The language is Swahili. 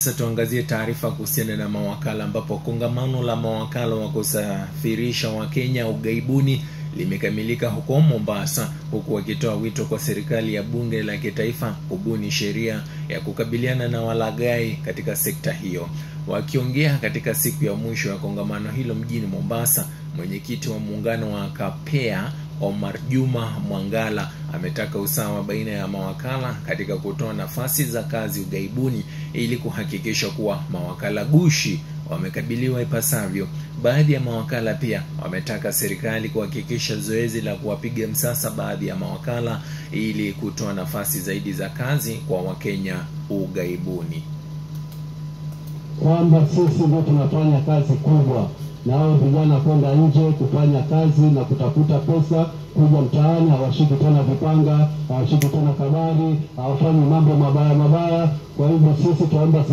Sasa tuangazie taarifa kuhusiana na mawakala, ambapo kongamano la mawakala wa kusafirisha Wakenya ughaibuni limekamilika huko Mombasa, huku wakitoa wito kwa serikali ya bunge la kitaifa kubuni sheria ya kukabiliana na walaghai katika sekta hiyo. Wakiongea katika siku ya mwisho ya kongamano hilo mjini Mombasa, mwenyekiti wa muungano wa KAPEA Omar Juma Mwangala ametaka usawa baina ya mawakala katika kutoa nafasi za kazi ughaibuni ili kuhakikisha kuwa mawakala gushi wamekabiliwa ipasavyo. Baadhi ya mawakala pia wametaka serikali kuhakikisha zoezi la kuwapiga msasa baadhi ya mawakala ili kutoa nafasi zaidi za kazi kwa Wakenya ughaibuni. Kwamba sisi ndio tunafanya kazi kubwa, na hao vijana kwenda nje kufanya kazi na kutafuta pesa, kuja mtaani hawashiki tena vipanga, hawashiki tena kabari, hawafanyi mambo mabaya. Kwa hivyo sisi tuomba